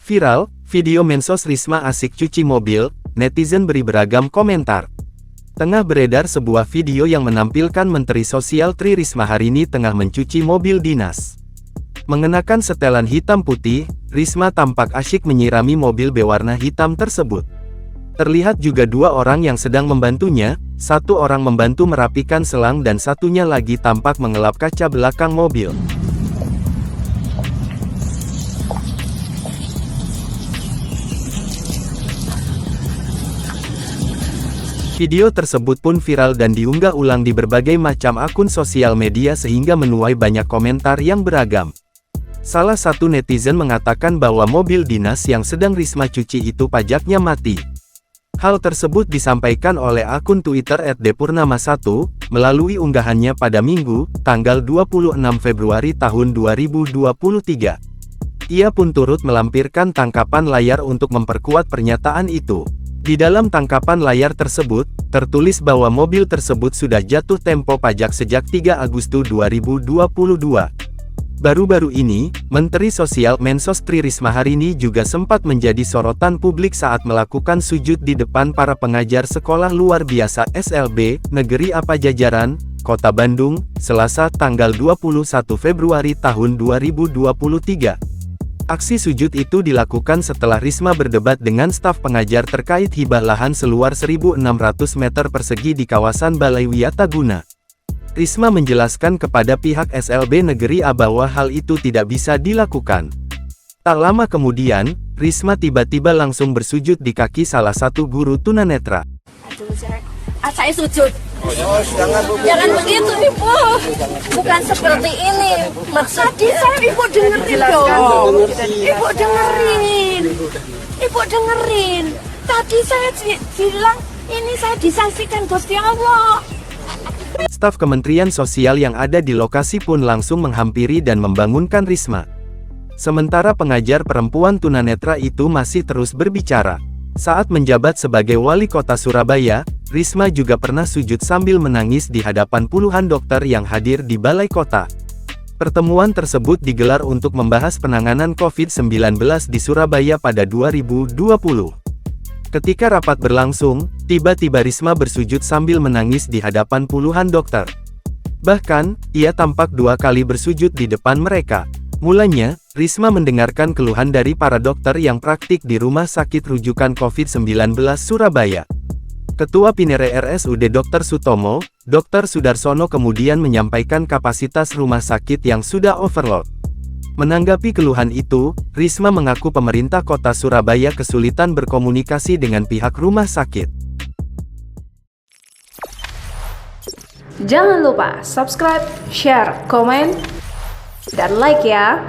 Viral, video Mensos Risma asik cuci mobil, netizen beri beragam komentar. Tengah beredar sebuah video yang menampilkan Menteri Sosial Tri Risma hari ini tengah mencuci mobil dinas. Mengenakan setelan hitam putih, Risma tampak asyik menyirami mobil berwarna hitam tersebut. Terlihat juga dua orang yang sedang membantunya, satu orang membantu merapikan selang dan satunya lagi tampak mengelap kaca belakang mobil. Video tersebut pun viral dan diunggah ulang di berbagai macam akun sosial media sehingga menuai banyak komentar yang beragam. Salah satu netizen mengatakan bahwa mobil dinas yang sedang Risma cuci itu pajaknya mati. Hal tersebut disampaikan oleh akun Twitter @depurnama1, melalui unggahannya pada Minggu, tanggal 26 Februari tahun 2023. Ia pun turut melampirkan tangkapan layar untuk memperkuat pernyataan itu. Di dalam tangkapan layar tersebut, tertulis bahwa mobil tersebut sudah jatuh tempo pajak sejak 3 Agustus 2022. Baru-baru ini, Menteri Sosial Mensos Tri Risma hari ini juga sempat menjadi sorotan publik saat melakukan sujud di depan para pengajar Sekolah Luar Biasa SLB, Negeri Pajajaran, Kota Bandung, Selasa tanggal 21 Februari tahun 2023. Aksi sujud itu dilakukan setelah Risma berdebat dengan staf pengajar terkait hibah lahan seluar 1.600 meter persegi di kawasan Balai Wiataguna. Risma menjelaskan kepada pihak SLB Negeri A bahwa hal itu tidak bisa dilakukan. Tak lama kemudian, Risma tiba-tiba langsung bersujud di kaki salah satu guru tunanetra. Saya sujud. Jangan begitu, Ibu. Bukan seperti ini. Tadi saya Ibu dengerin dong. Ibu dengerin. Ibu dengerin. Tadi saya bilang ini saya disaksikan Gusti Allah. Staf Kementerian Sosial yang ada di lokasi pun langsung menghampiri dan membangunkan Risma. Sementara pengajar perempuan tunanetra itu masih terus berbicara. Saat menjabat sebagai wali kota Surabaya, Risma juga pernah sujud sambil menangis di hadapan puluhan dokter yang hadir di balai kota. Pertemuan tersebut digelar untuk membahas penanganan COVID-19 di Surabaya pada 2020. Ketika rapat berlangsung, tiba-tiba Risma bersujud sambil menangis di hadapan puluhan dokter. Bahkan, ia tampak 2 kali bersujud di depan mereka. Mulanya, Risma mendengarkan keluhan dari para dokter yang praktik di Rumah Sakit Rujukan COVID-19 Surabaya. Ketua Pinere RSUD Dr. Sutomo, Dr. Sudarsono kemudian menyampaikan kapasitas rumah sakit yang sudah overload. Menanggapi keluhan itu, Risma mengaku pemerintah kota Surabaya kesulitan berkomunikasi dengan pihak rumah sakit. Jangan lupa subscribe, share, komen, dan like ya.